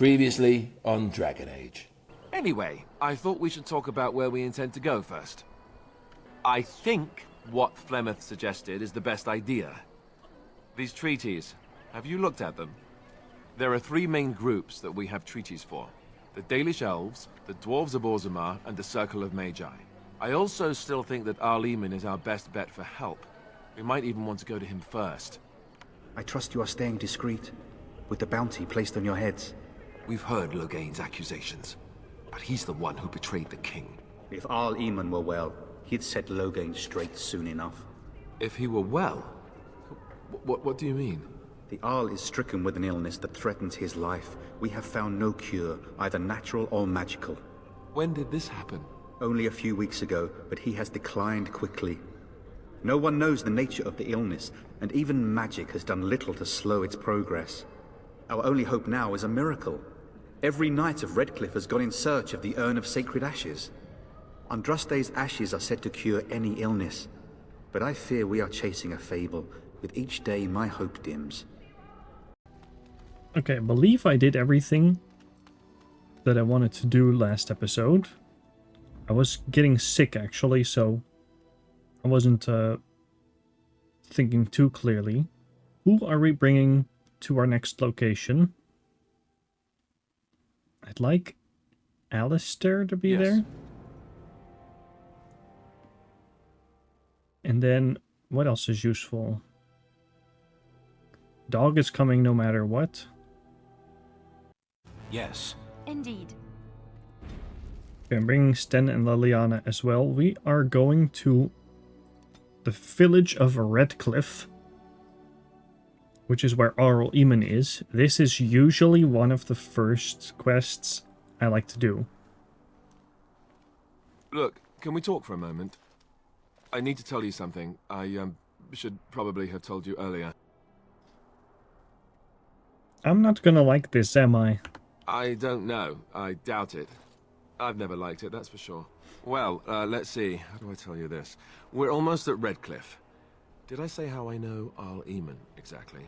Previously on Dragon Age. Anyway, I thought we should talk about where we intend to go first. I think what Flemeth suggested is the best idea. These treaties, have you looked at them? There are three main groups that we have treaties for. The Dalish Elves, the Dwarves of Orzammar, and the Circle of Magi. I also still think that Arl Eamon is our best bet for help. We might even want to go to him first. I trust you are staying discreet, with the bounty placed on your heads. We've heard Loghain's accusations, but he's the one who betrayed the king. If Arl Eamon were well, he'd set Loghain straight soon enough. If he were well? What do you mean? The Arl is stricken with an illness that threatens his life. We have found no cure, either natural or magical. When did this happen? Only a few weeks ago, but he has declined quickly. No one knows the nature of the illness, and even magic has done little to slow its progress. Our only hope now is a miracle. Every knight of Redcliffe has gone in search of the Urn of Sacred Ashes. Andraste's ashes are said to cure any illness, but I fear we are chasing a fable. With each day, my hope dims. Okay, I believe I did everything that I wanted to do last episode. I was getting sick, actually, so I wasn't thinking too clearly. Who are we bringing to our next location? I'd like Alistair to be there. And then, what else is useful? Dog is coming no matter what. Yes. Indeed. Okay, I'm bringing Sten and Liliana as well. We are going to the village of Redcliffe, which is where Arl Eamon is. This is usually one of the first quests I like to do. Look, can we talk for a moment? I need to tell you something. I should probably have told you earlier. I'm not gonna like this, am I? I don't know. I doubt it. I've never liked it, that's for sure. Well, let's see. How do I tell you this? We're almost at Redcliffe. Did I say how I know Arl Eamon exactly?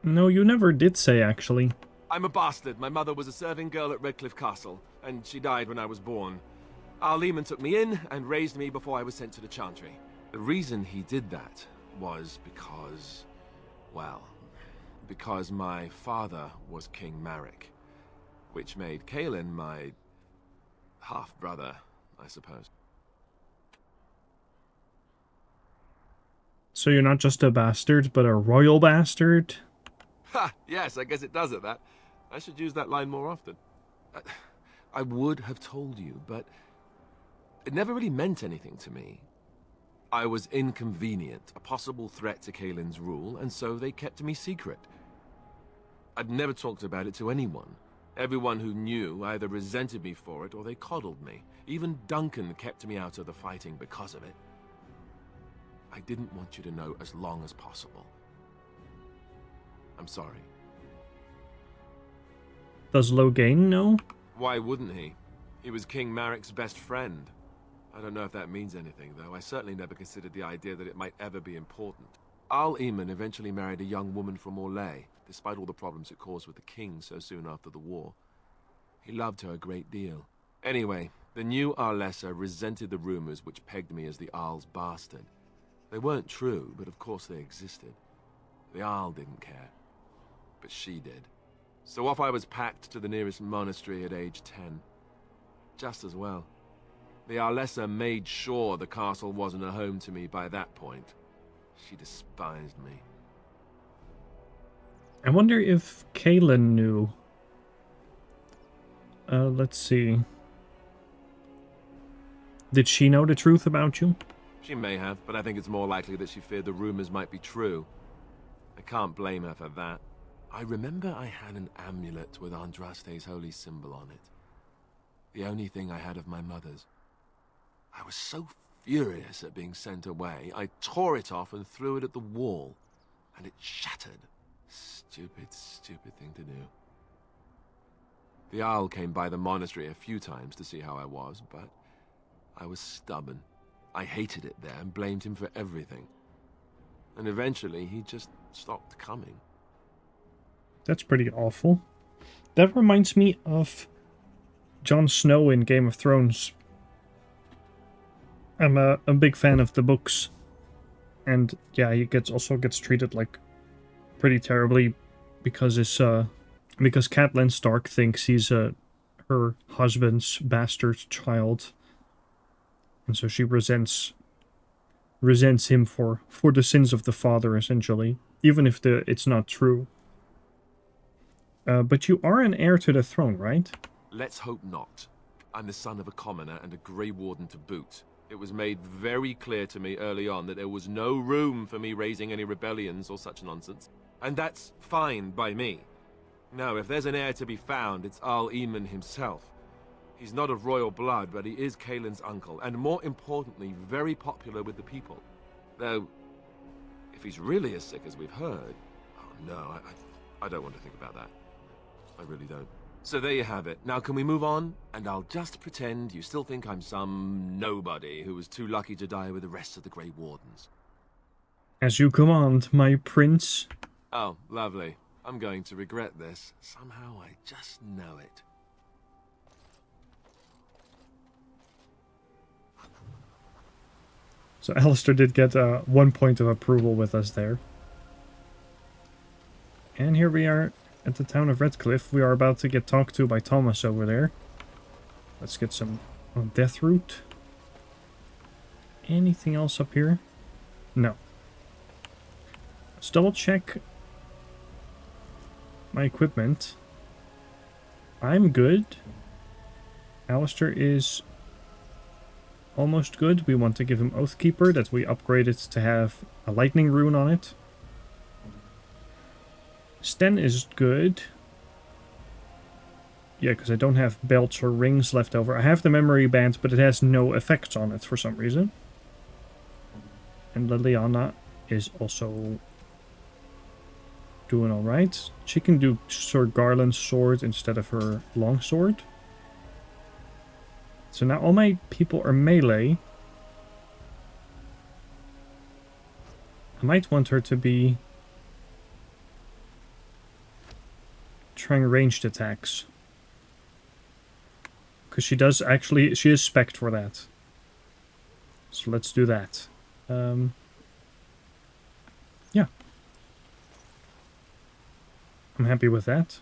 No, you never did say, actually. I'm a bastard. My mother was a serving girl at Redcliffe Castle, and she died when I was born. Arl Eamon took me in and raised me before I was sent to the Chantry. The reason he did that was because, well, because my father was King Marek, which made Kaitlyn my half-brother, I suppose. So you're not just a bastard, but a royal bastard? Ha! Yes, I guess it does it, that. I should use that line more often. I would have told you, but it never really meant anything to me. I was inconvenient, a possible threat to Kaitlyn's rule, and so they kept me secret. I'd never talked about it to anyone. Everyone who knew either resented me for it or they coddled me. Even Duncan kept me out of the fighting because of it. I didn't want you to know as long as possible. I'm sorry. Does Loghain know? Why wouldn't he? He was King Marek's best friend. I don't know if that means anything, though. I certainly never considered the idea that it might ever be important. Arl Eamon eventually married a young woman from Orlais, despite all the problems it caused with the king so soon after the war. He loved her a great deal. Anyway, the new Arlessa resented the rumors which pegged me as the Arl's bastard. They weren't true, but of course they existed. The Arl didn't care, but she did. So off I was packed to the nearest monastery at age 10. Just as well. The Arlessa made sure the castle wasn't a home to me by that point. She despised me. I wonder if Kaitlyn knew. Let's see. Did she know the truth about you? She may have, but I think it's more likely that she feared the rumors might be true. I can't blame her for that. I remember I had an amulet with Andraste's holy symbol on it. The only thing I had of my mother's. I was so furious at being sent away, I tore it off and threw it at the wall, and it shattered. Stupid, stupid thing to do. The Arl came by the monastery a few times to see how I was, but I was stubborn. I hated it there and blamed him for everything. And eventually, he just stopped coming. That's pretty awful. That reminds me of Jon Snow in Game of Thrones. I'm a big fan of the books. And yeah, he also gets treated like pretty terribly because because Catelyn Stark thinks he's her husband's bastard child. And so she resents him for the sins of the father, essentially, even if it's not true. But you are an heir to the throne, right? Let's hope not. I'm the son of a commoner and a Grey Warden to boot. It was made very clear to me early on that there was no room for me raising any rebellions or such nonsense. And that's fine by me. Now, if there's an heir to be found, it's Arl Eamon himself. He's not of royal blood, but he is Caitlyn's uncle, and more importantly, very popular with the people. Though, if he's really as sick as we've heard... Oh no, I don't want to think about that. I really don't. So there you have it. Now can we move on? And I'll just pretend you still think I'm some nobody who was too lucky to die with the rest of the Grey Wardens. As you command, my prince. Oh, lovely. I'm going to regret this. Somehow I just know it. So Alistair did get 1 point of approval with us there. And here we are at the town of Redcliffe. We are about to get talked to by Thomas over there. Let's get some death root. Anything else up here? No. Let's double check my equipment. I'm good. Alistair is almost good. We want to give him Oathkeeper, that we upgraded to have a lightning rune on it. Sten is good. Yeah, because I don't have belts or rings left over. I have the memory band, but it has no effects on it for some reason. And Liliana is also doing alright. She can do Sir Garland's sword instead of her longsword. So now all my people are melee. I might want her to be trying ranged attacks. Because she is spec'd for that. So let's do that. Yeah. I'm happy with that.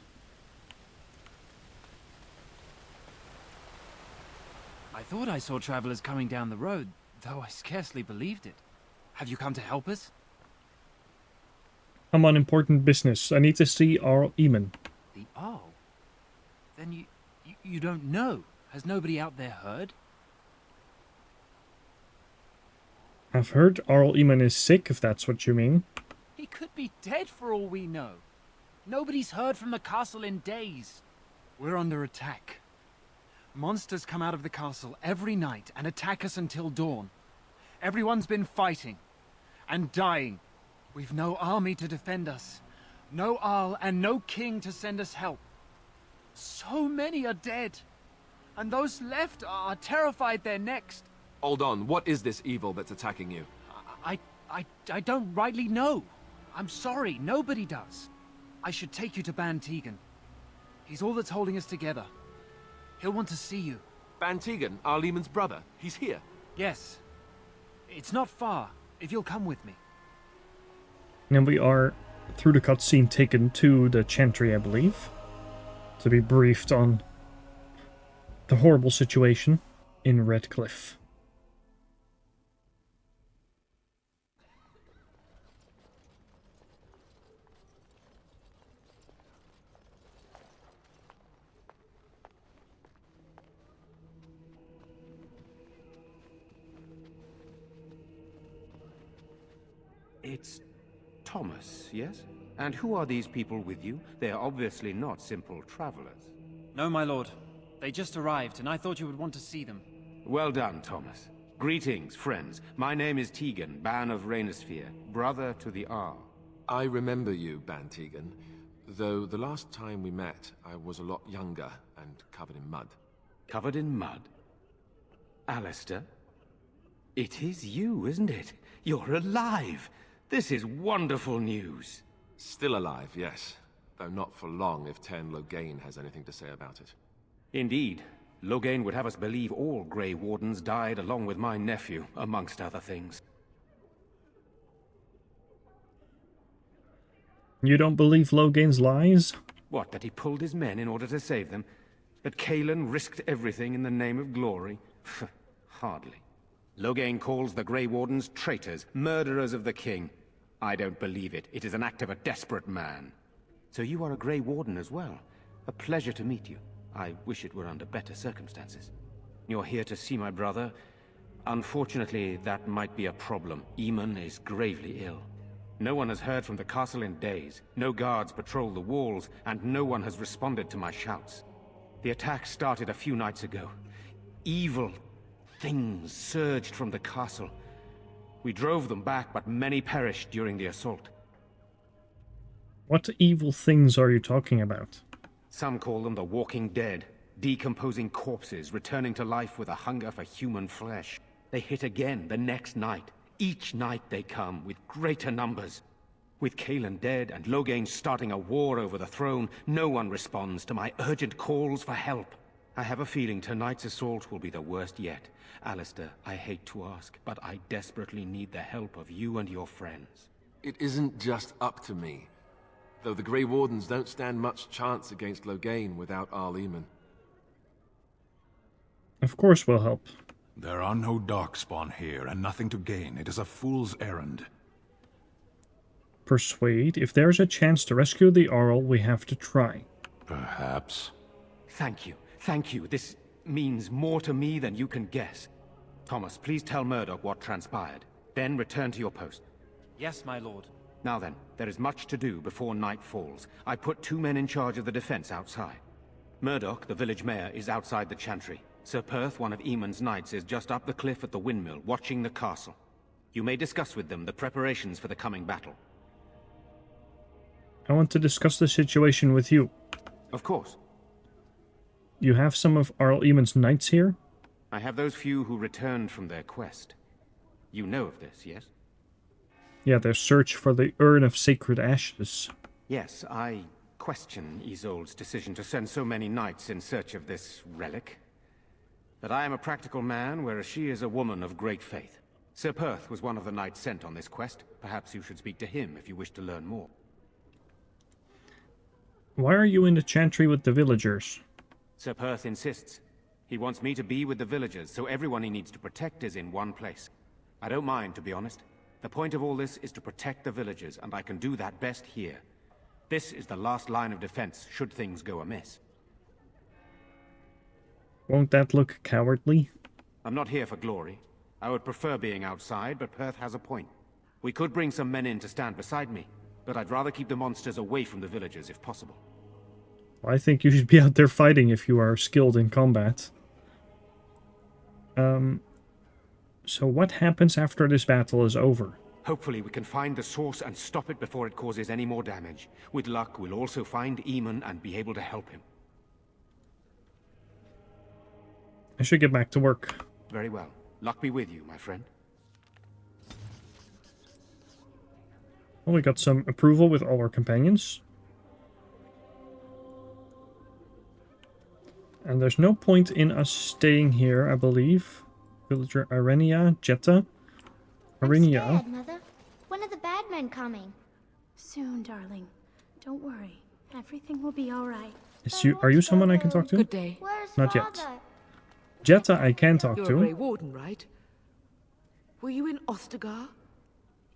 I thought I saw travelers coming down the road, though I scarcely believed it. Have you come to help us? I'm on important business. I need to see Arl Eamon. The Arl? Then you don't know. Has nobody out there heard? I've heard Arl Eamon is sick, if that's what you mean. He could be dead for all we know. Nobody's heard from the castle in days. We're under attack. Monsters come out of the castle every night and attack us until dawn. Everyone's been fighting and dying. We've no army to defend us, no Arl and no king to send us help. So many are dead, and those left are terrified they're next. Hold on, what is this evil that's attacking you? I don't rightly know. I'm sorry, nobody does. I should take you to Bann Teagan. He's all that's holding us together. He'll want to see you. Bann Teagan, Arl Eamon's brother. He's here. Yes. It's not far, if you'll come with me. And we are, through the cutscene, taken to the Chantry, I believe, to be briefed on the horrible situation in Redcliffe. It's Thomas, yes? And who are these people with you? They are obviously not simple travelers. No, my lord. They just arrived, and I thought you would want to see them. Well done, Thomas. Greetings, friends. My name is Teagan, Bann of Rainersphere, brother to the Arl. I remember you, Bann Teagan. Though the last time we met, I was a lot younger and covered in mud. Covered in mud? Alistair? It is you, isn't it? You're alive! This is wonderful news. Still alive, yes. Though not for long if Ten Loghain has anything to say about it. Indeed. Loghain would have us believe all Grey Wardens died along with my nephew, amongst other things. You don't believe Loghain's lies? What, that he pulled his men in order to save them? That Kaitlyn risked everything in the name of glory? Hardly. Loghain calls the Grey Wardens traitors, murderers of the king. I don't believe it. It is an act of a desperate man. So you are a Grey Warden as well. A pleasure to meet you. I wish it were under better circumstances. You're here to see my brother. Unfortunately, that might be a problem. Eamon is gravely ill. No one has heard from the castle in days. No guards patrol the walls, and no one has responded to my shouts. The attack started a few nights ago. Evil things surged from the castle. We drove them back, but many perished during the assault. What evil things are you talking about? Some call them the walking dead, decomposing corpses returning to life with a hunger for human flesh. They hit again the next night. Each night they come, with greater numbers. With Kaitlyn dead and Loghain starting a war over the throne, no one responds to my urgent calls for help. I have a feeling tonight's assault will be the worst yet. Alistair, I hate to ask, but I desperately need the help of you and your friends. It isn't just up to me. Though the Grey Wardens don't stand much chance against Loghain without Arl Eamon. Of course we'll help. There are no Darkspawn here, and nothing to gain. It is a fool's errand. Persuade. If there's a chance to rescue the Arl, we have to try. Perhaps. Thank you. Thank you. This means more to me than you can guess. Thomas, please tell Murdoch what transpired. Then return to your post. Yes, my lord. Now then, there is much to do before night falls. I put 2 men in charge of the defense outside. Murdoch, the village mayor, is outside the chantry. Ser Perth, one of Eamon's knights, is just up the cliff at the windmill, watching the castle. You may discuss with them the preparations for the coming battle. I want to discuss the situation with you. Of course. You have some of Arl Eamon's knights here? I have those few who returned from their quest. You know of this, yes? Yeah, their search for the Urn of Sacred Ashes. Yes, I question Isolde's decision to send so many knights in search of this relic. But I am a practical man, whereas she is a woman of great faith. Ser Perth was one of the knights sent on this quest. Perhaps you should speak to him if you wish to learn more. Why are you in the chantry with the villagers? Ser Perth insists. He wants me to be with the villagers, so everyone he needs to protect is in one place. I don't mind, to be honest. The point of all this is to protect the villagers, and I can do that best here. This is the last line of defense, should things go amiss. Won't that look cowardly? I'm not here for glory. I would prefer being outside, but Perth has a point. We could bring some men in to stand beside me, but I'd rather keep the monsters away from the villagers if possible. I think you should be out there fighting if you are skilled in combat. So what happens after this battle is over? Hopefully we can find the source and stop it before it causes any more damage. With luck, we'll also find Eamon and be able to help him. I should get back to work. Very well. Luck be with you, my friend. Well, we got some approval with all our companions. And there's no point in us staying here, I believe. Villager Irenia, Jetta. Irenia. I'm scared, Mother. When are the bad men coming? Soon, darling. Don't worry. Everything will be all right. Are you someone I can talk to? Good day. Where's Not Father? yet. Jetta I can talk You're to. a Grey Warden, right? Were you in Ostagar?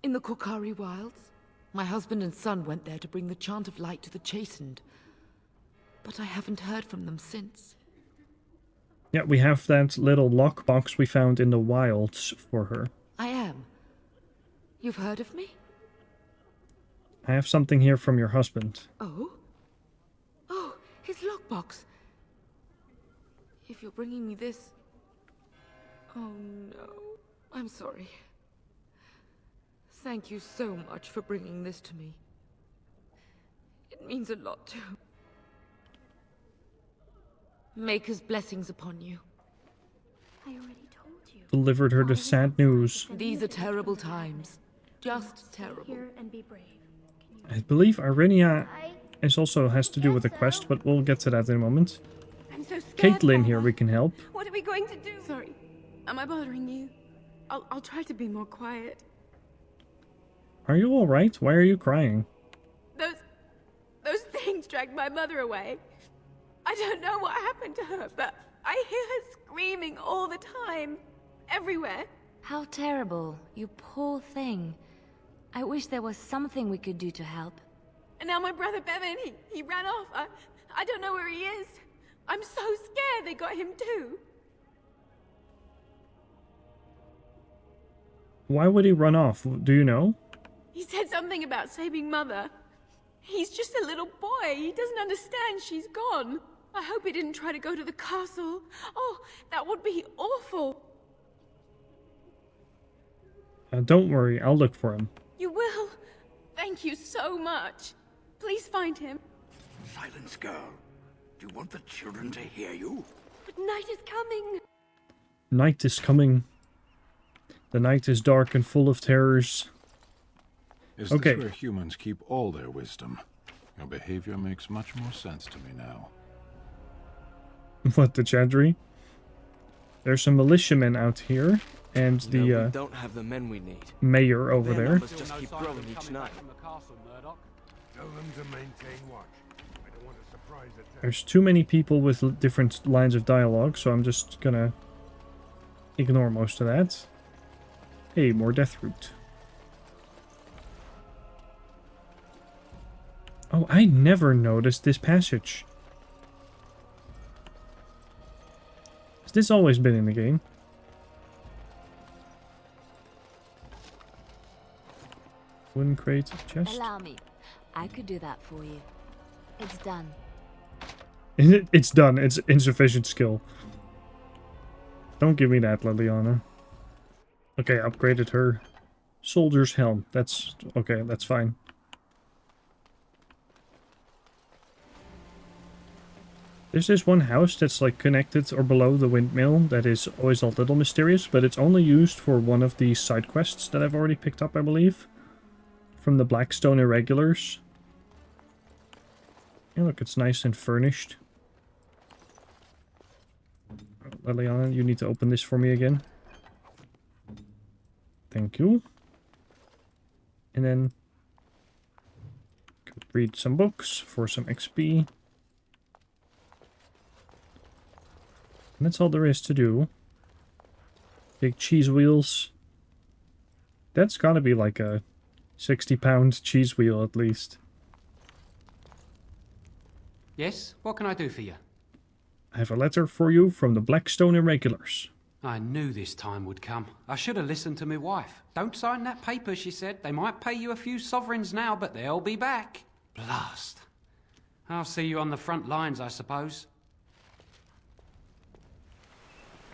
In the Korkari Wilds? My husband and son went there to bring the chant of light to the chastened. But I haven't heard from them since. Yeah, we have that little lockbox we found in the wilds for her. I am. You've heard of me? I have something here from your husband. Oh? Oh, his lockbox. If you're bringing me this... Oh no, I'm sorry. Thank you so much for bringing this to me. It means a lot to... Maker's blessings upon you. I already told you. Delivered her the sad news. These are terrible times. Just terrible. Here and be brave. I believe Irenia This also has to do with the quest, but we'll get to that in a moment. I'm so scared. Kaitlyn here, Father. we can help. What are we going to do? Sorry. Am I bothering you? I'll try to be more quiet. Are you alright? Why are you crying? Those things dragged my mother away. I don't know what happened to her, but I hear her screaming all the time. Everywhere. How terrible. You poor thing. I wish there was something we could do to help. And now my brother Bevan, he ran off. I don't know where he is. I'm so scared they got him too. Why would he run off? Do you know? He said something about saving Mother. He's just a little boy. He doesn't understand she's gone. I hope he didn't try to go to the castle. Oh, that would be awful. Don't worry, I'll look for him. You will? Thank you so much. Please find him. Silence, girl. Do you want the children to hear you? But night is coming. Night is coming. The night is dark and full of terrors. Is Okay. this where humans keep all their wisdom? Your behavior makes much more sense to me now. What, the Chadri? There's some militiamen out here, and No, we the don't have the men we need. mayor over Their there. numbers just keep growing each night. Tell them to maintain watch. I don't want a surprise attack. There's too many people with different lines of dialogue, so I'm just gonna ignore most of that. Hey, more death root. Oh, I never noticed this passage. Has this always been in the game? Wooden crate, chest. Allow me. I could do that for you. It's done. It's done. It's insufficient skill. Don't give me that, Liliana. Okay, upgraded her soldier's helm. That's okay, that's fine. There's this one house that's like connected or below the windmill that is always a little mysterious, but it's only used for one of the side quests that I've already picked up, I believe. From the Blackstone Irregulars. Yeah, look, it's nice and furnished. Liliana, you need to open this for me again. Thank you. And then could read some books for some XP. And that's all there is to do. Big cheese wheels. That's gotta be like a 60-pound cheese wheel at least. Yes? What can I do for you? I have a letter for you from the Blackstone Irregulars. I knew this time would come. I should have listened to my wife. Don't sign that paper, she said. They might pay you a few sovereigns now, but they'll be back. Blast. I'll see you on the front lines, I suppose.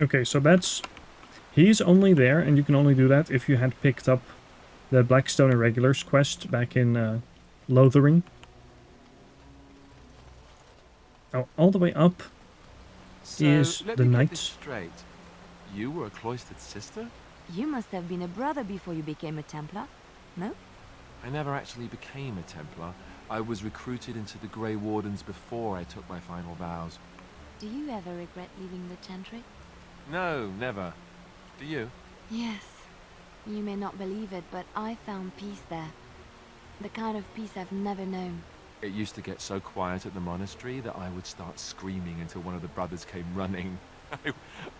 Okay, so that's... He's only there, and you can only do that if you had picked up the Blackstone Irregulars quest back in Lothering. Oh, all the way up So, is let the me get knight. this straight. You were a cloistered sister? You must have been a brother before you became a Templar, no? I never actually became a Templar. I was recruited into the Grey Wardens before I took my final vows. Do you ever regret leaving the Chantry? No, never. Do you? Yes. You may not believe it, but I found peace there. The kind of peace I've never known. It used to get so quiet at the monastery that I would start screaming until one of the brothers came running.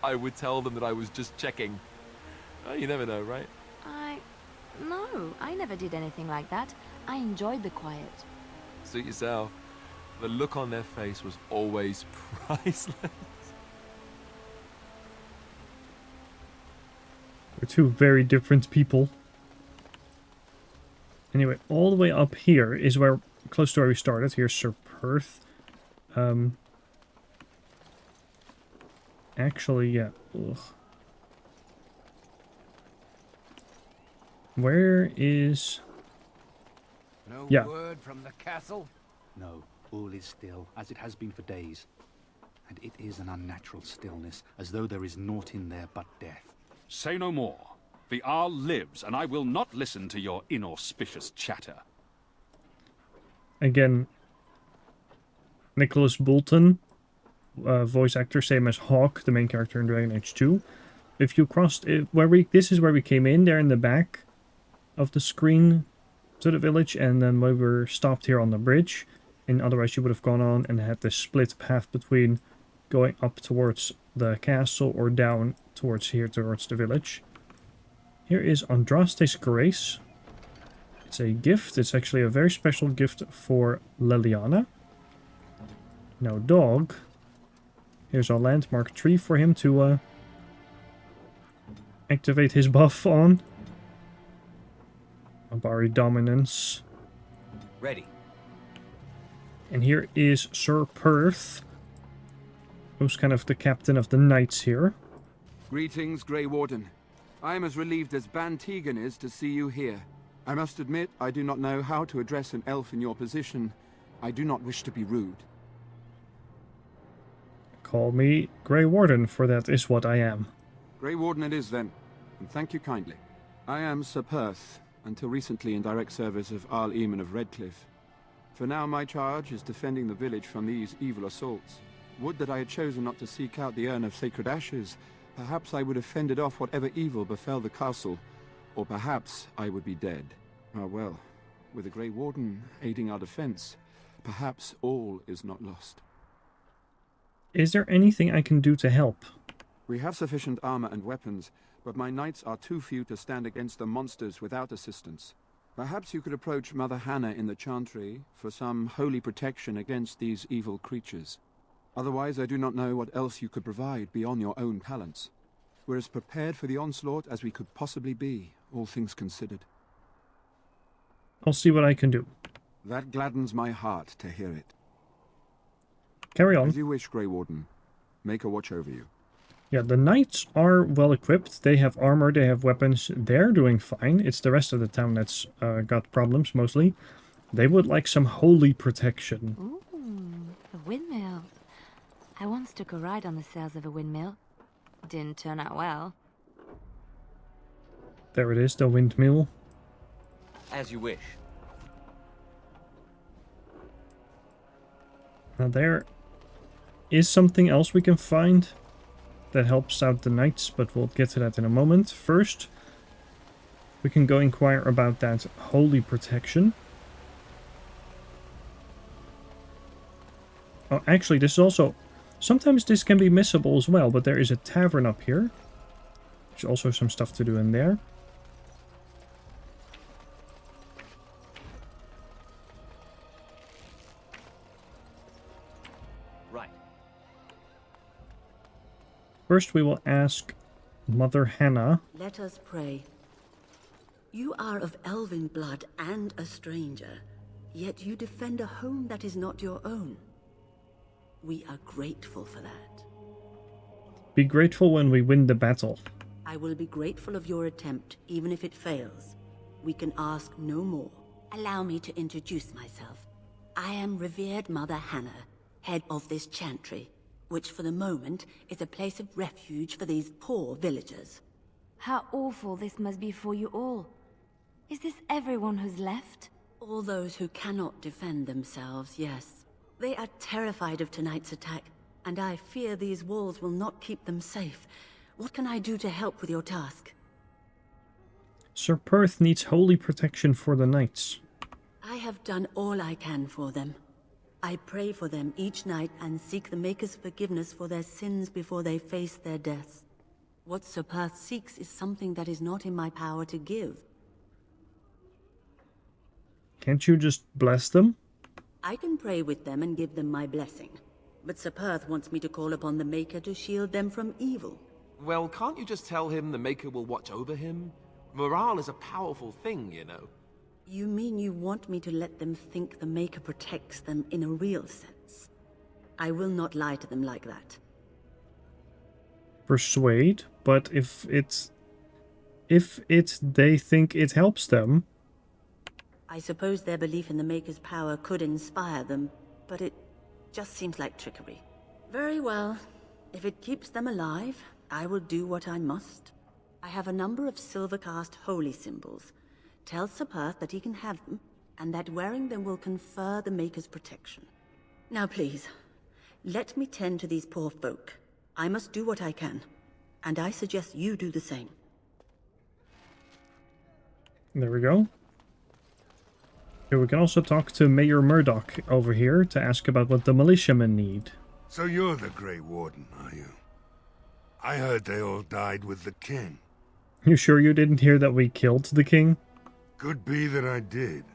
I would tell them that I was just checking. Oh, you never know, right? No, I never did anything like that. I enjoyed the quiet. Suit yourself. The look on their face was always priceless. We're two very different people. Anyway, all the way up here is where, close to where we started. Here's Ser Perth. Actually, yeah. Ugh. Where is... No Yeah. word from the castle? No, all is still, as it has been for days. And it is an unnatural stillness, as though there is naught in there but death. Say no more. The Arl lives, and I will not listen to your inauspicious chatter. Again, Nicholas Boulton, voice actor, same as Hawk, the main character in Dragon Age 2. If you crossed it, this is where we came in, there in the back of the screen to the village, and then we were stopped here on the bridge. And otherwise you would have gone on and had this split path between going up towards the castle or down towards the village. Here is Andraste's Grace. It's a gift. It's actually a very special gift for Leliana. Now dog. Here's our landmark tree for him to activate his buff on. Abari Dominance. Ready. And here is Ser Perth, who's kind of the captain of the knights here. Greetings, Grey Warden. I am as relieved as Bann Teagan is to see you here. I must admit, I do not know how to address an elf in your position. I do not wish to be rude. Call me Grey Warden, for that is what I am. Grey Warden it is then, and thank you kindly. I am Ser Perth, until recently in direct service of Arl Eamon of Redcliffe. For now my charge is defending the village from these evil assaults. Would that I had chosen not to seek out the urn of sacred ashes. Perhaps I would have fended off whatever evil befell the castle, or perhaps I would be dead. Ah well, with the Grey Warden aiding our defense, perhaps all is not lost. Is there anything I can do to help? We have sufficient armor and weapons, but my knights are too few to stand against the monsters without assistance. Perhaps you could approach Mother Hannah in the Chantry for some holy protection against these evil creatures. Otherwise, I do not know what else you could provide beyond your own talents. We're as prepared for the onslaught as we could possibly be, all things considered. I'll see what I can do. That gladdens my heart to hear it. Carry on. As you wish, Grey Warden. Make a watch over you. Yeah, the knights are well equipped. They have armor, they have weapons. They're doing fine. It's the rest of the town that's got problems, mostly. They would like some holy protection. Ooh, a windmill. I once took a ride on the sails of a windmill. Didn't turn out well. There it is, the windmill. As you wish. Now there is something else we can find that helps out the knights, but we'll get to that in a moment. First, we can go inquire about that holy protection. Oh, actually, this is also... Sometimes this can be missable as well, but there is a tavern up here. There's also some stuff to do in there. Right. First, we will ask Mother Hannah. Let us pray. You are of elven blood and a stranger, yet you defend a home that is not your own. We are grateful for that. Be grateful when we win the battle. I will be grateful of your attempt, even if it fails. We can ask no more. Allow me to introduce myself. I am revered Mother Hannah, head of this chantry, which for the moment is a place of refuge for these poor villagers. How awful this must be for you all. Is this everyone who's left? All those who cannot defend themselves, yes. They are terrified of tonight's attack, and I fear these walls will not keep them safe. What can I do to help with your task? Ser Perth needs holy protection for the knights. I have done all I can for them. I pray for them each night and seek the Maker's forgiveness for their sins before they face their deaths. What Ser Perth seeks is something that is not in my power to give. Can't you just bless them? I can pray with them and give them my blessing. But Ser Perth wants me to call upon the Maker to shield them from evil. Well, can't you just tell him the Maker will watch over him? Morale is a powerful thing, you know. You mean you want me to let them think the Maker protects them in a real sense? I will not lie to them like that. Persuade, but if they think it helps them... I suppose their belief in the Maker's power could inspire them, but it just seems like trickery. Very well. If it keeps them alive, I will do what I must. I have a number of silver-cast holy symbols. Tell Ser Perth that he can have them, and that wearing them will confer the Maker's protection. Now please, let me tend to these poor folk. I must do what I can, and I suggest you do the same. There we go. Here we can also talk to Mayor Murdoch over here to ask about what the militiamen need. So you're the Grey Warden, are you? I heard they all died with the king. You sure you didn't hear that we killed the king? Could be that I did.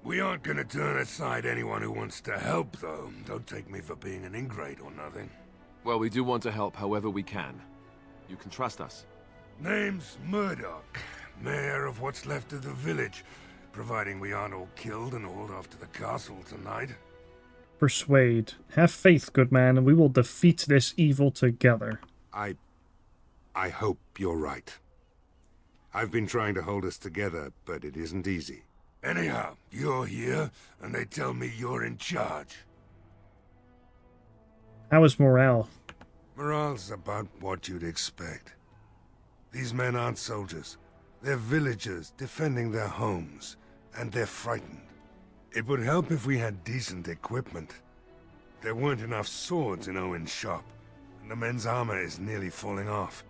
We aren't gonna turn aside anyone who wants to help, though. Don't take me for being an ingrate or nothing. Well, we do want to help however we can. You can trust us. Name's Murdoch, mayor of what's left of the village, providing we aren't all killed and hauled off to the castle tonight. Persuade. Have faith, good man, and we will defeat this evil together. I hope you're right. I've been trying to hold us together, but it isn't easy. Anyhow, you're here, and they tell me you're in charge. How is morale? Morale's about what you'd expect. These men aren't soldiers. They're villagers defending their homes, and they're frightened. It would help if we had decent equipment. There weren't enough swords in Owen's shop, and the men's armor is nearly falling off.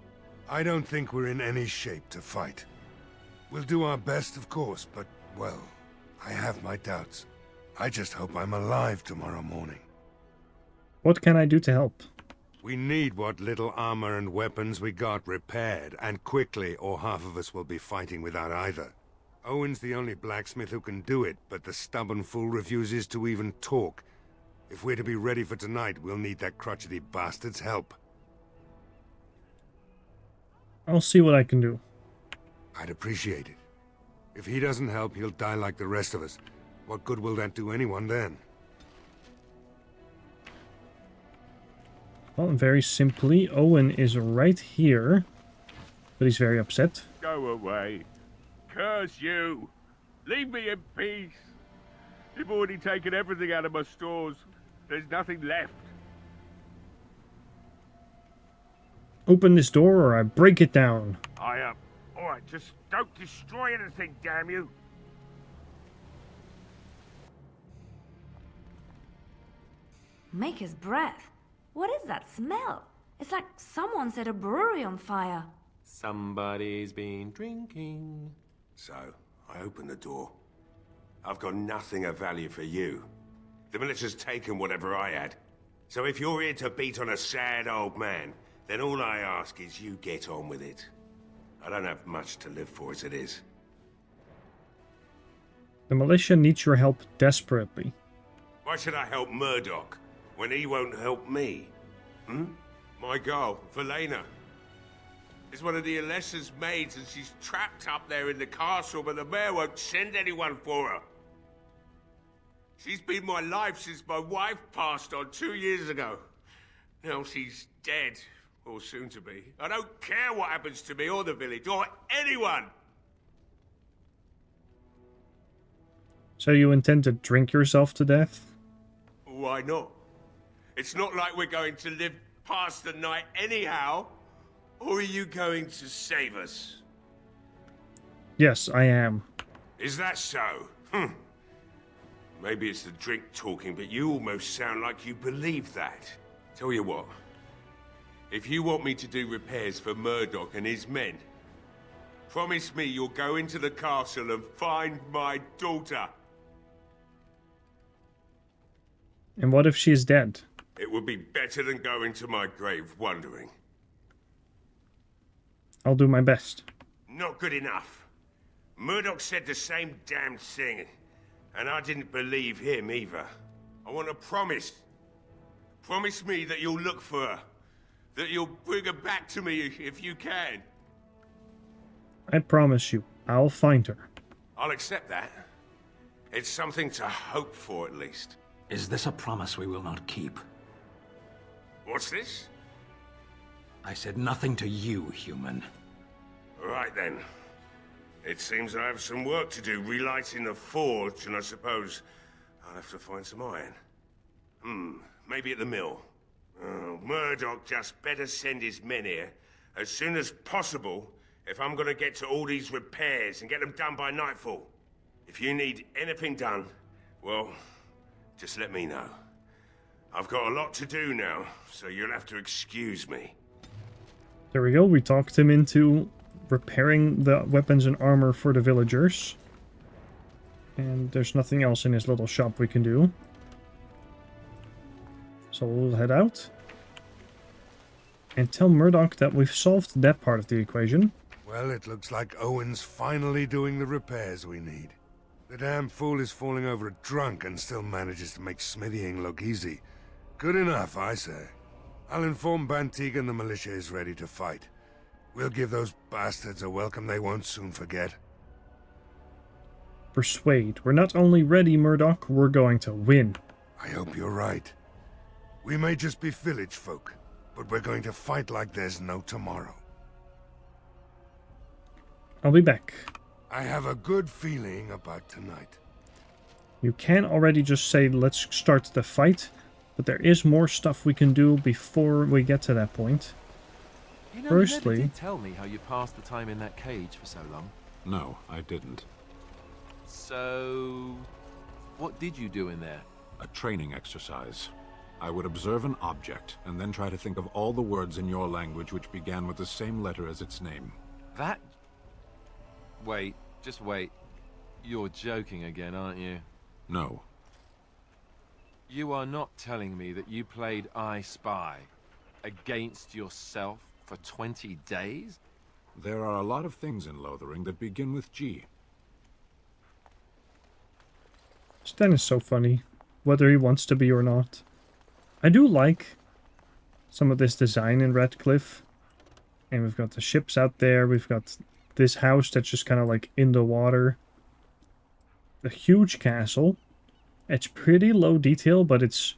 I don't think we're in any shape to fight. We'll do our best, of course, but, well, I have my doubts. I just hope I'm alive tomorrow morning. What can I do to help? We need what little armor and weapons we got repaired, and quickly, or half of us will be fighting without either. Owen's the only blacksmith who can do it, but the stubborn fool refuses to even talk. If we're to be ready for tonight, we'll need that crotchety bastard's help. I'll see what I can do. I'd appreciate it. If he doesn't help, he'll die like the rest of us. What good will that do anyone then? Well, very simply, Owen is right here, but he's very upset. Go away. Curse you. Leave me in peace. You've already taken everything out of my stores. There's nothing left. Open this door or I break it down. I am. Alright, just don't destroy anything, damn you. Maker's breath. What is that smell? It's like someone set a brewery on fire. Somebody's been drinking. So, I open the door. I've got nothing of value for you. The militia's taken whatever I had. So if you're here to beat on a sad old man, then all I ask is you get on with it. I don't have much to live for as it is. The militia needs your help desperately. Why should I help Murdoch when he won't help me? My girl, Velena, is one of the Alessa's maids and she's trapped up there in the castle, but the mayor won't send anyone for her. She's been my life since my wife passed on 2 years ago. Now she's dead, or soon to be. I don't care what happens to me or the village, or anyone! So you intend to drink yourself to death? Why not? It's not like we're going to live past the night anyhow. Or are you going to save us? Yes, I am. Is that so? Maybe it's the drink talking, but you almost sound like you believe that. Tell you what, if you want me to do repairs for Murdoch and his men, promise me you'll go into the castle and find my daughter. And what if she's dead? It would be better than going to my grave wondering. I'll do my best. Not good enough. Murdoch said the same damn thing, and I didn't believe him either. I want a promise. Promise me that you'll look for her. That you'll bring her back to me if you can. I promise you, I'll find her. I'll accept that. It's something to hope for, at least. Is this a promise we will not keep? What's this? I said nothing to you, human. Right then. It seems I have some work to do relighting the forge, and I suppose I'll have to find some iron. Maybe at the mill. Oh, Murdoch just better send his men here as soon as possible if I'm gonna get to all these repairs and get them done by nightfall. If you need anything done, well, just let me know. I've got a lot to do now, so you'll have to excuse me. There we go. We talked him into repairing the weapons and armor for the villagers. And there's nothing else in his little shop we can do. So we'll head out. And tell Murdoch that we've solved that part of the equation. Well, it looks like Owen's finally doing the repairs we need. The damn fool is falling over a drunk and still manages to make smithying look easy. Good enough, I say. I'll inform Bann Teagan the militia is ready to fight. We'll give those bastards a welcome they won't soon forget. Persuade. We're not only ready, Murdoch, we're going to win. I hope you're right. We may just be village folk, but we're going to fight like there's no tomorrow. I'll be back. I have a good feeling about tonight. You can already just say, let's start the fight, but there is more stuff we can do before we get to that point. You know, Firstly, you never did tell me how you passed the time in that cage for so long. No, I didn't. So, what did you do in there? A training exercise. I would observe an object, and then try to think of all the words in your language which began with the same letter as its name. That... Wait, just wait. You're joking again, aren't you? No. You are not telling me that you played I Spy against yourself for 20 days? There are a lot of things in Lothering that begin with G. Stan is so funny, whether he wants to be or not. I do like some of this design in Redcliffe. And we've got the ships out there, we've got this house that's just kind of like in the water. A huge castle. It's pretty low detail, but it's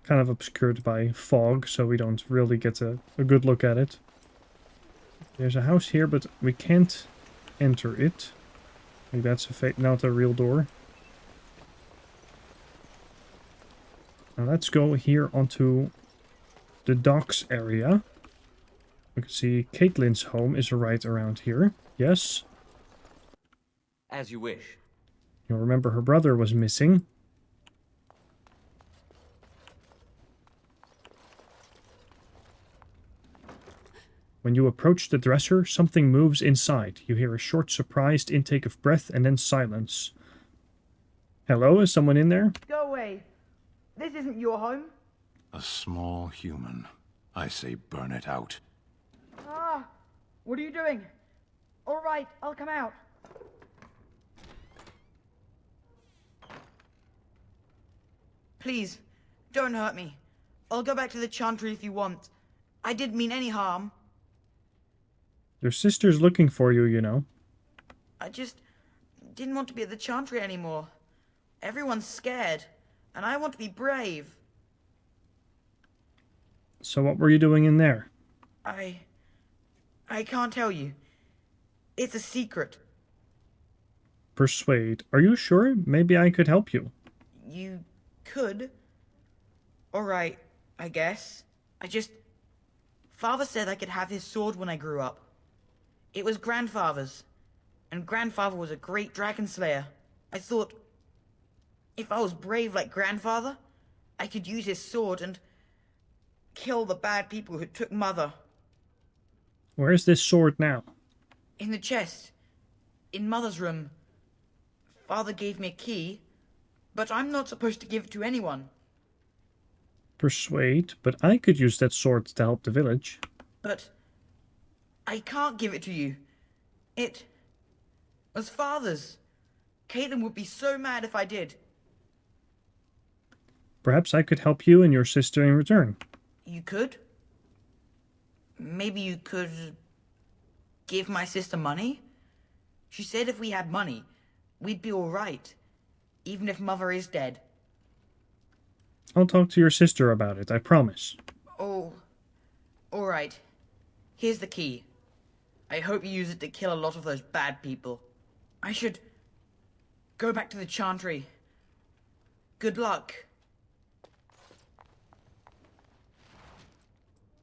kind of obscured by fog, so we don't really get a good look at it. There's a house here, but we can't enter it. Like that's not a real door. Now let's go here onto the docks area. We can see Kaitlyn's home is right around here. Yes. As you wish. You'll remember her brother was missing. When you approach the dresser, something moves inside. You hear a short, surprised intake of breath and then silence. Hello, is someone in there? Go away. This isn't your home. A small human. I say burn it out. Ah, what are you doing? All right, I'll come out. Please, don't hurt me. I'll go back to the Chantry if you want. I didn't mean any harm. Your sister's looking for you, you know. I just didn't want to be at the Chantry anymore. Everyone's scared, and I want to be brave. So what were you doing in there? I can't tell you. It's a secret. Persuade. Are you sure? Maybe I could help you. You could. Alright, I guess. Father said I could have his sword when I grew up. It was Grandfather's. And Grandfather was a great dragon slayer. I thought, if I was brave like Grandfather, I could use his sword and kill the bad people who took Mother. Where's this sword now? In the chest. In Mother's room. Father gave me a key, but I'm not supposed to give it to anyone. Persuade, but I could use that sword to help the village. But I can't give it to you. It was Father's. Kaitlyn would be so mad if I did. Perhaps I could help you and your sister in return. You could? Maybe you could give my sister money? She said if we had money, we'd be all right, even if Mother is dead. I'll talk to your sister about it, I promise. Oh, all right. Here's the key. I hope you use it to kill a lot of those bad people. I should go back to the Chantry. Good luck.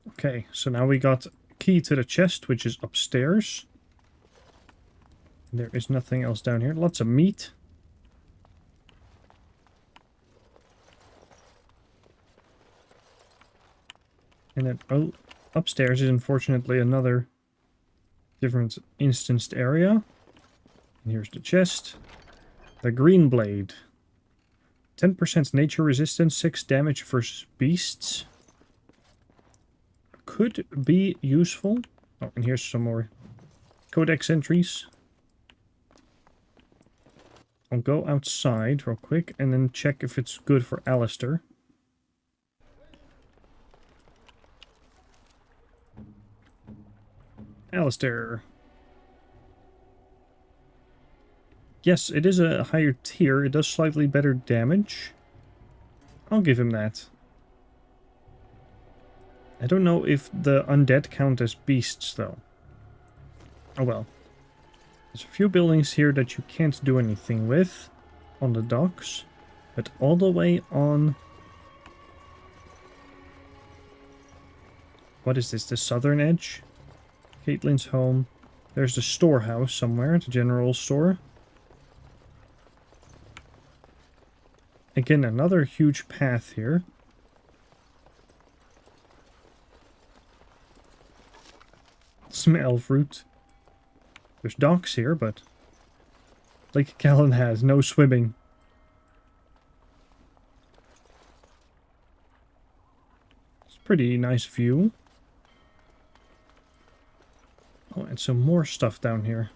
Okay, so now we got key to the chest, which is upstairs. There is nothing else down here. Lots of meat. And then upstairs is unfortunately another different instanced area. And here's the chest. The green blade. 10% nature resistance, 6 damage versus beasts. Could be useful. Oh, and here's some more codex entries. I'll go outside real quick and then check if it's good for Alistair. Alistair. Yes, it is a higher tier. It does slightly better damage. I'll give him that. I don't know if the undead count as beasts, though. Oh well. There's a few buildings here that you can't do anything with on the docks. But all the way on... What is this? The southern edge? Kaitlyn's home. There's the storehouse somewhere, the general store. Again, another huge path here. Some elf root. There's docks here, but Lake Callan has no swimming. It's a pretty nice view. Oh, and some more stuff down here.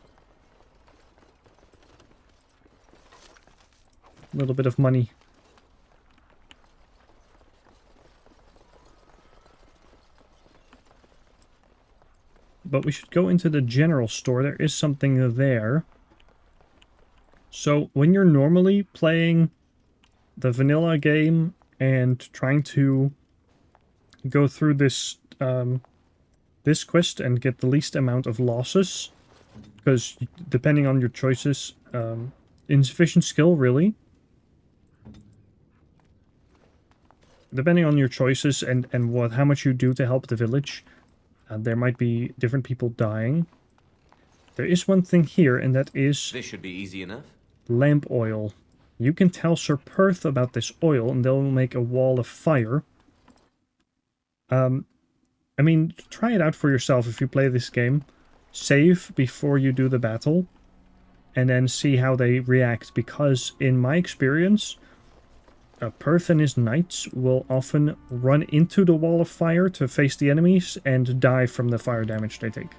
A little bit of money. But we should go into the general store. There is something there. So when you're normally playing the vanilla game and trying to go through this this quest and get the least amount of losses, because depending on your choices, insufficient skill really. Depending on your choices and how much you do to help the village, there might be different people dying. There is one thing here, and that is... This should be easy enough. Lamp oil. You can tell Ser Perth about this oil, and they'll make a wall of fire. I mean, try it out for yourself if you play this game. Save before you do the battle, and then see how they react, because in my experience... Perth and his knights will often run into the wall of fire to face the enemies and die from the fire damage they take.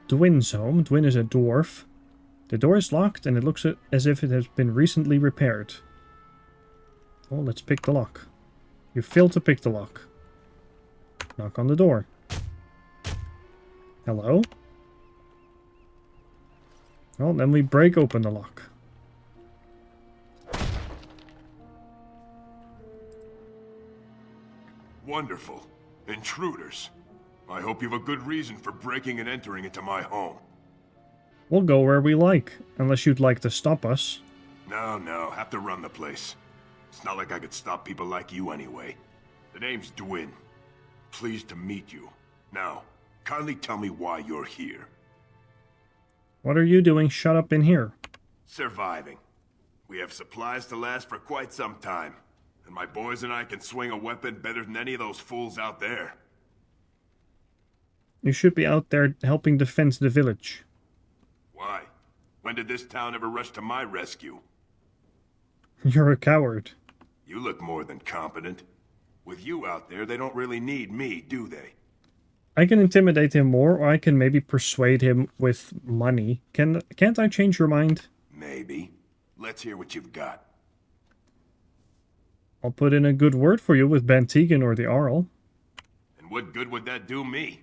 Dwyn's home. Dwyn is a dwarf. The door is locked and it looks as if it has been recently repaired. Oh, let's pick the lock. You failed to pick the lock. Knock on the door. Hello? Well, then we break open the lock. Wonderful. Intruders. I hope you have a good reason for breaking and entering into my home. We'll go where we like, unless you'd like to stop us. No, have to run the place. It's not like I could stop people like you anyway. The name's Dwyn. Pleased to meet you. Now, kindly tell me why you're here. What are you doing shut up in here? Surviving. We have supplies to last for quite some time. And my boys and I can swing a weapon better than any of those fools out there. You should be out there helping defend the village. Why? When did this town ever rush to my rescue? You're a coward. You look more than competent. With you out there, they don't really need me, do they? I can intimidate him more, or I can maybe persuade him with money. Can't I change your mind? Maybe. Let's hear what you've got. I'll put in a good word for you with Bann Teagan or the Arl. And what good would that do me?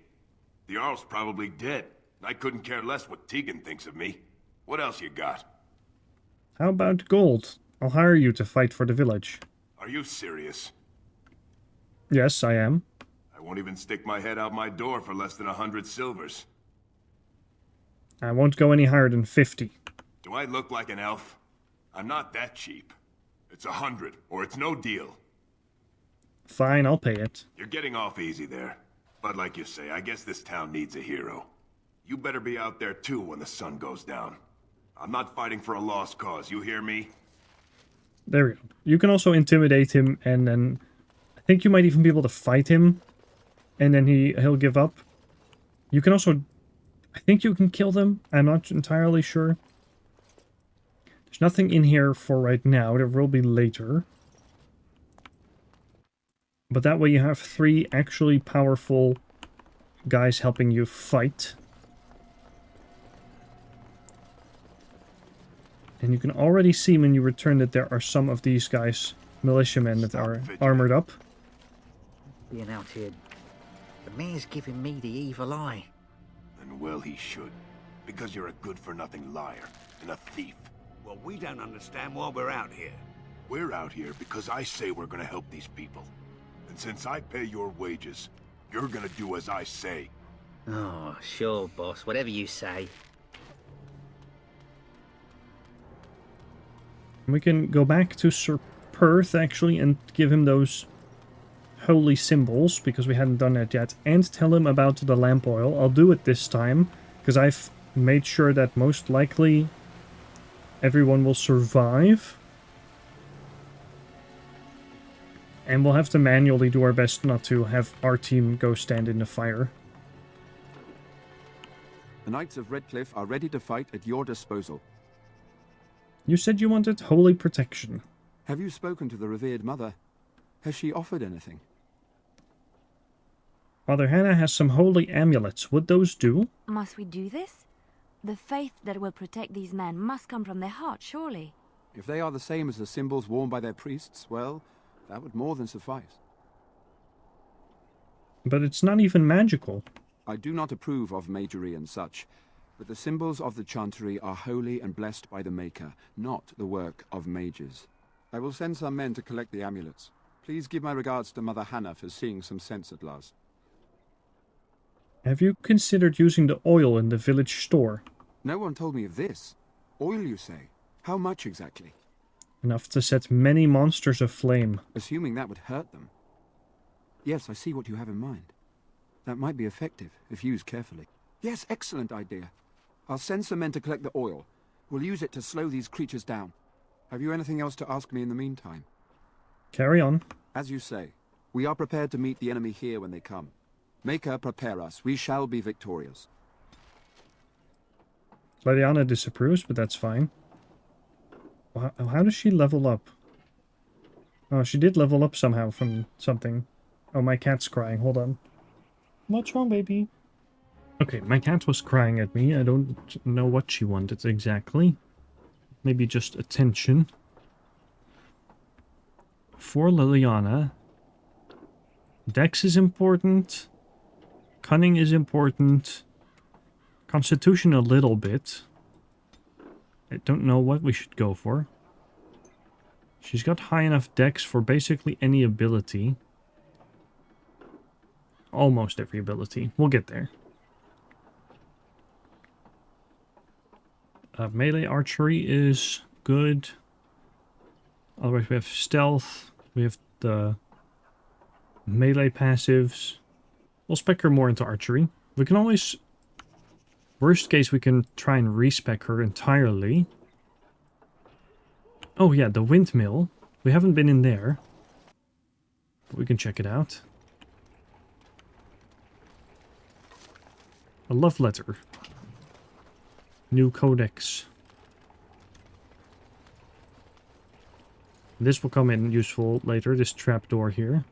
The Arl's probably dead. I couldn't care less what Teagan thinks of me. What else you got? How about gold? I'll hire you to fight for the village. Are you serious? Yes, I am. I won't even stick my head out my door for less than 100 silvers. I won't go any higher than 50. Do I look like an elf? I'm not that cheap. It's 100, or it's no deal. Fine, I'll pay it. You're getting off easy there. But like you say, I guess this town needs a hero. You better be out there too when the sun goes down. I'm not fighting for a lost cause, you hear me? There we go. You can also intimidate him and then think you might even be able to fight him, and then he'll give up. You can also... I think you can kill them. I'm not entirely sure. There's nothing in here for right now. There will be later. But that way you have 3 actually powerful guys helping you fight. And you can already see when you return that there are some of these guys, militiamen, that are armored up. Being out here, the mayor's giving me the evil eye. And well he should, because you're a good-for-nothing liar and a thief. Well, we don't understand why we're out here. We're out here because I say we're gonna help these people. And since I pay your wages, you're gonna do as I say. Oh, sure, boss. Whatever you say. We can go back to Ser Perth, actually, and give him those holy symbols, because we hadn't done that yet, and tell him about the lamp oil. I'll do it this time, because I've made sure that most likely everyone will survive. And we'll have to manually do our best not to have our team go stand in the fire. The Knights of Redcliffe are ready to fight at your disposal. You said you wanted holy protection. Have you spoken to the revered mother? Has she offered anything? Mother Hannah has some holy amulets. Would those do? Must we do this? The faith that will protect these men must come from their heart, surely. If they are the same as the symbols worn by their priests, well, that would more than suffice. But it's not even magical. I do not approve of magery and such, but the symbols of the chantry are holy and blessed by the Maker, not the work of mages. I will send some men to collect the amulets. Please give my regards to Mother Hannah for seeing some sense at last. Have you considered using the oil in the village store? No one told me of this. Oil, you say? How much exactly? Enough to set many monsters aflame. Assuming that would hurt them. Yes, I see what you have in mind. That might be effective, if used carefully. Yes, excellent idea. I'll send some men to collect the oil. We'll use it to slow these creatures down. Have you anything else to ask me in the meantime? Carry on. As you say, we are prepared to meet the enemy here when they come. Maker, prepare us. We shall be victorious. Liliana disapproves, but that's fine. How does she level up? Oh, she did level up somehow from something. Oh, my cat's crying. Hold on. What's wrong, baby? Okay, my cat was crying at me. I don't know what she wanted exactly. Maybe just attention. For Liliana, Dex is important. Cunning is important. Constitution a little bit. I don't know what we should go for. She's got high enough Dex for basically any ability. Almost every ability. We'll get there. Melee archery is good. Otherwise we have stealth. We have the melee passives. We'll spec her more into archery. We can always... Worst case, we can try and respec her entirely. Oh yeah, the windmill. We haven't been in there. But we can check it out. A love letter. New codex. This will come in useful later, this trapdoor here.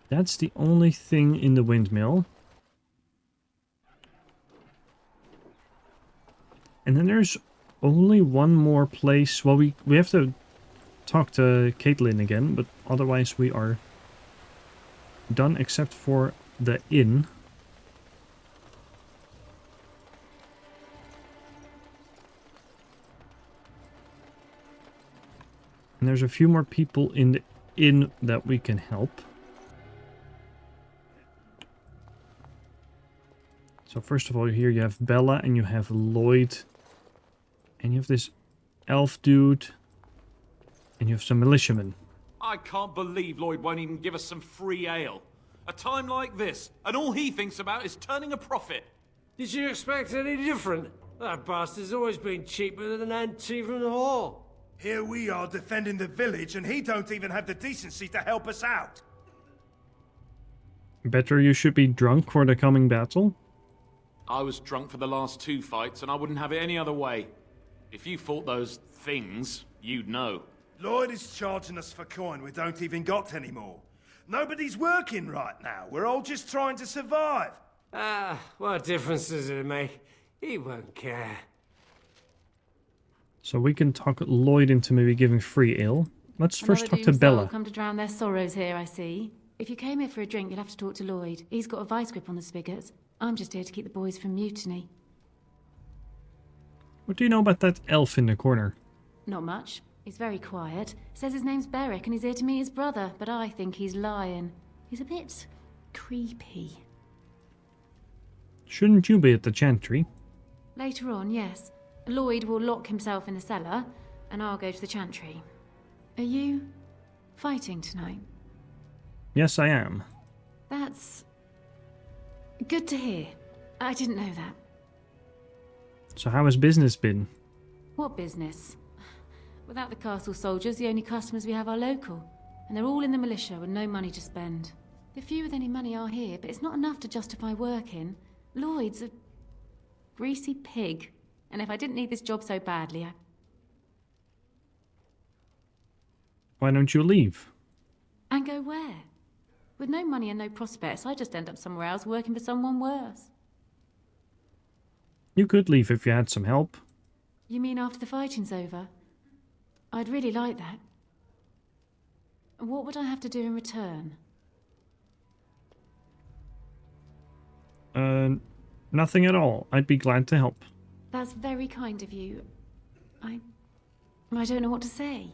That's the only thing in the windmill. And then there's only one more place. Well, we have to talk to Kaitlyn again, but otherwise we are done except for the inn. And there's a few more people in the inn that we can help. So first of all, here you have Bella and you have Lloyd. And you have this elf dude. And you have some militiamen. I can't believe Lloyd won't even give us some free ale. A time like this, and all he thinks about is turning a profit. Did you expect any different? That bastard's always been cheaper than an auntie from the hall. Here we are defending the village, and he don't even have the decency to help us out. Better you should be drunk for the coming battle? I was drunk for the last 2 fights, and I wouldn't have it any other way. If you fought those things, you'd know. Lloyd is charging us for coin we don't even got anymore. Nobody's working right now. We're all just trying to survive. What difference does it make? He won't care. So we can talk Lloyd into maybe giving free ale. Let's first talk to Bella. Come to drown their sorrows here, I see. If you came here for a drink, you'll have to talk to Lloyd. He's got a vice grip on the spigots. I'm just here to keep the boys from mutiny. What do you know about that elf in the corner? Not much. He's very quiet. Says his name's Berwick and he's here to meet his brother, but I think he's lying. He's a bit creepy. Shouldn't you be at the chantry? Later on, yes. Lloyd will lock himself in the cellar, and I'll go to the chantry. Are you fighting tonight? Yes, I am. That's good to hear. I didn't know that. So how has business been? What business? Without the castle soldiers, the only customers we have are local. And they're all in the militia with no money to spend. The few with any money are here, but it's not enough to justify working. Lloyd's a greasy pig. And if I didn't need this job so badly, Why don't you leave? And go where? With no money and no prospects, I just end up somewhere else working for someone worse. You could leave if you had some help. You mean after the fighting's over? I'd really like that. What would I have to do in return? Nothing at all. I'd be glad to help. That's very kind of you. I don't know what to say.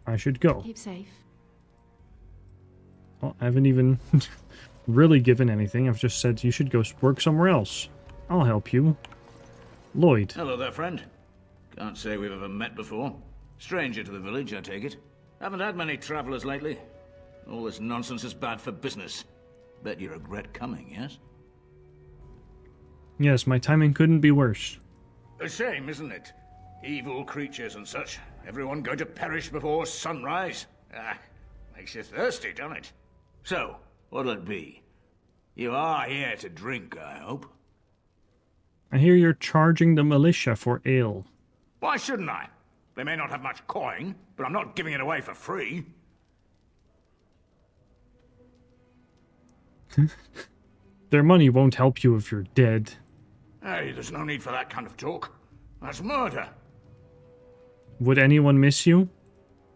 I should go. Keep safe. Well, I haven't even really given anything. I've just said you should go work somewhere else. I'll help you. Lloyd. Hello there, friend. Can't say we've ever met before. Stranger to the village, I take it. Haven't had many travelers lately. All this nonsense is bad for business. Bet you regret coming, yes? Yes, my timing couldn't be worse. A shame, isn't it? Evil creatures and such. Everyone going to perish before sunrise. Makes you thirsty, doesn't it? So, what'll it be? You are here to drink, I hope? I hear you're charging the militia for ale. Why shouldn't I? They may not have much coin, but I'm not giving it away for free. Their money won't help you if you're dead. Hey, there's no need for that kind of talk. That's murder. Would anyone miss you?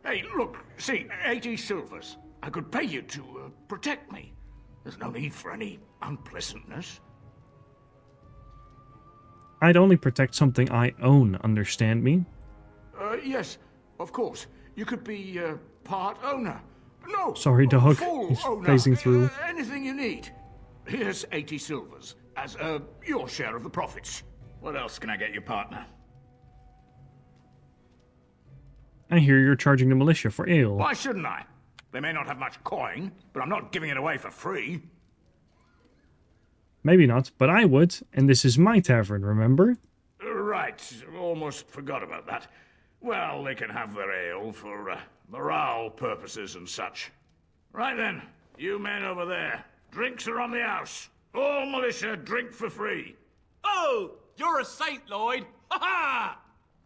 Hey, look, see, 80 silvers. I could pay you to protect me. There's no need for any unpleasantness. I'd only protect something I own, understand me? Yes, of course. You could be part owner. No! Sorry, dog. Full He's owner. phasing through. Anything you need. Here's 80 silvers as your share of the profits. What else can I get you, partner? I hear you're charging the militia for ale. Why shouldn't I? They may not have much coin, but I'm not giving it away for free. Maybe not, but I would, and this is my tavern, remember? Right, almost forgot about that. Well, they can have their ale for morale purposes and such. Right then, you men over there, drinks are on the house. All militia drink for free. Oh, you're a saint, Lloyd! Ha ha!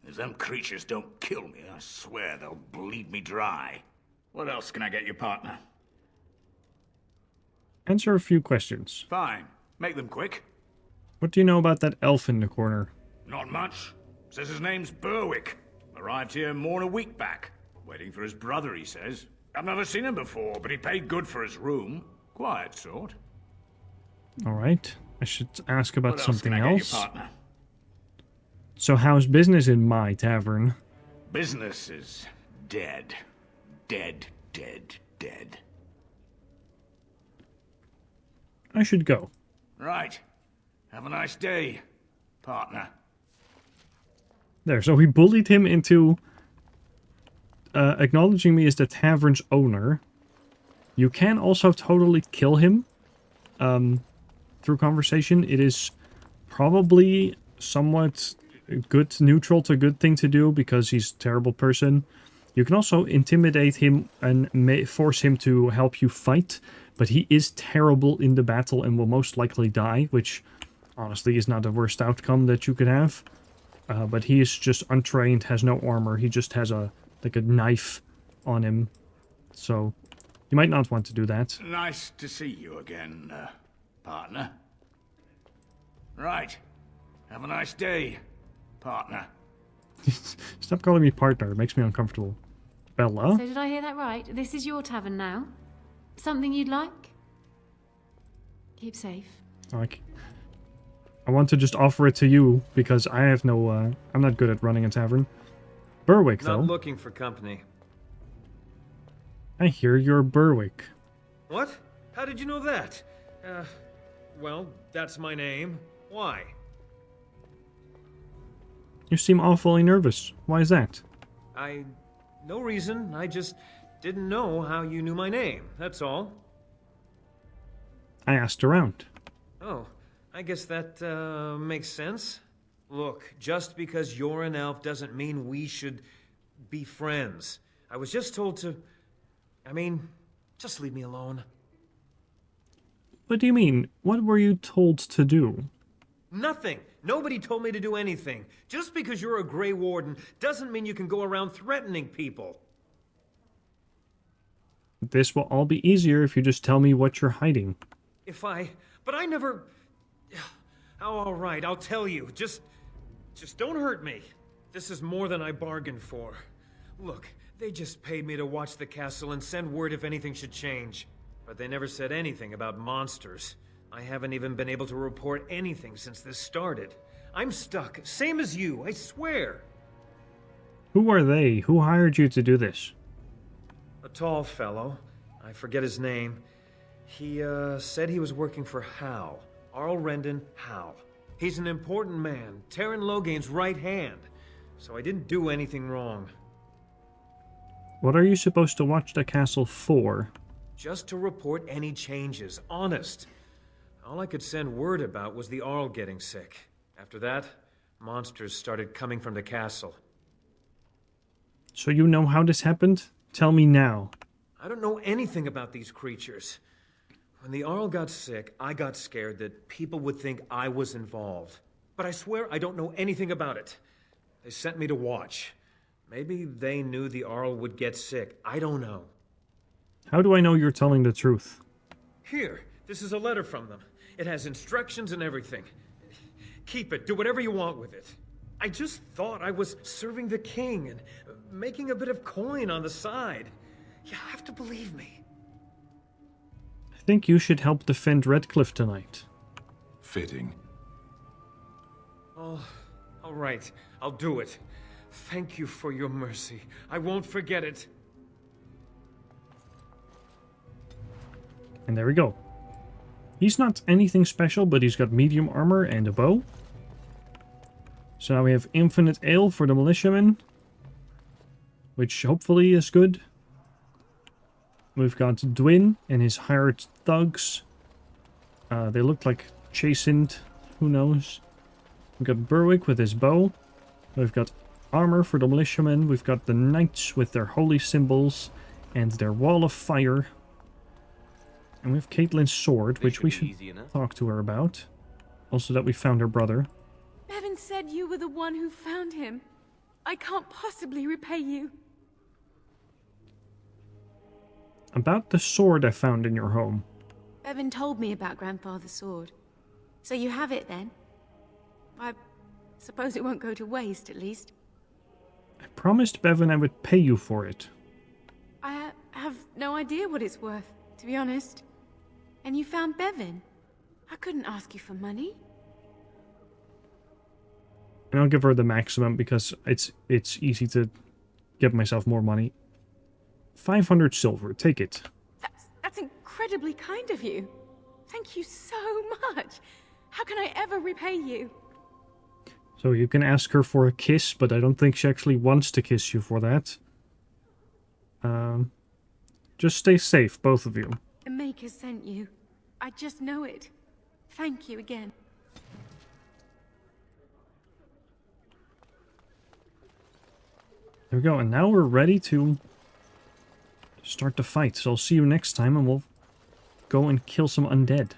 If them creatures don't kill me, I swear they'll bleed me dry. What else can I get you, partner? Answer a few questions. Fine. Make them quick. What do you know about that elf in the corner? Not much. Says his name's Berwick. Arrived here more than a week back. Waiting for his brother, he says. I've never seen him before, but he paid good for his room. Quiet sort. Alright. I should ask about What something else can I else. get you, partner? So how's business in my tavern? Business is dead. Dead, dead, dead. I should go. Right. Have a nice day, partner. There, so he bullied him into acknowledging me as the tavern's owner. You can also totally kill him through conversation. It is probably somewhat good, neutral to good thing to do because he's a terrible person. You can also intimidate him and force him to help you fight, but he is terrible in the battle and will most likely die, which honestly is not the worst outcome that you could have. But he is just untrained, has no armor. He just has a knife on him. So you might not want to do that. Nice to see you again, partner. Right. Have a nice day, partner. Stop calling me partner. It makes me uncomfortable. Bella? So did I hear that right? This is your tavern now? Something you'd like? Keep safe. I want to just offer it to you, because I have no, I'm not good at running a tavern. Berwick, though. Not looking for company. I hear you're Berwick. What? How did you know that? Well, that's my name. Why? You seem awfully nervous. Why is that? No reason. I just didn't know how you knew my name. That's all. I asked around. Oh, I guess that, makes sense. Look, just because you're an elf doesn't mean we should be friends. I was just told to... I mean, just leave me alone. What do you mean? What were you told to do? Nothing. Nobody told me to do anything. Just because you're a Grey Warden doesn't mean you can go around threatening people. This will all be easier if you just tell me what you're hiding. But I never... Oh, all right, I'll tell you. Just don't hurt me. This is more than I bargained for. Look, they just paid me to watch the castle and send word if anything should change. But they never said anything about monsters. I haven't even been able to report anything since this started. I'm stuck, same as you, I swear. Who are they? Who hired you to do this? A tall fellow. I forget his name. He, said he was working for Hal. Arl Rendon Hal. He's an important man, Terran Loghain's right hand. So I didn't do anything wrong. What are you supposed to watch the castle for? Just to report any changes, honest. All I could send word about was the Arl getting sick. After that, monsters started coming from the castle. So you know how this happened? Tell me now. I don't know anything about these creatures. When the Arl got sick, I got scared that people would think I was involved. But I swear I don't know anything about it. They sent me to watch. Maybe they knew the Arl would get sick. I don't know. How do I know you're telling the truth? Here, this is a letter from them. It has instructions and everything. Keep it. Do whatever you want with it. I just thought I was serving the king and making a bit of coin on the side. You have to believe me. I think you should help defend Redcliffe tonight. Fitting. Oh, all right. I'll do it. Thank you for your mercy. I won't forget it. And there we go. He's not anything special, but he's got medium armor and a bow. So now we have infinite ale for the Militiamen, which hopefully is good. We've got Dwyn and his hired thugs. They look like chastened. Who knows? We've got Berwick with his bow. We've got armor for the Militiamen. We've got the knights with their holy symbols and their wall of fire. And we have Kaitlyn's sword, which we should talk to her about. Also that we found her brother. Bevan said you were the one who found him. I can't possibly repay you. About the sword I found in your home. Bevan told me about Grandfather's sword. So you have it then? I suppose it won't go to waste, at least. I promised Bevan I would pay you for it. I have no idea what it's worth, to be honest. And you found Bevan. I couldn't ask you for money. And I'll give her the maximum because it's easy to give myself more money. 500 silver, take it. That's incredibly kind of you. Thank you so much. How can I ever repay you? So you can ask her for a kiss, but I don't think she actually wants to kiss you for that. Just stay safe, both of you. The Maker sent you. I just know it. Thank you again. There we go, and now we're ready to start the fight. So I'll see you next time, and we'll go and kill some undead.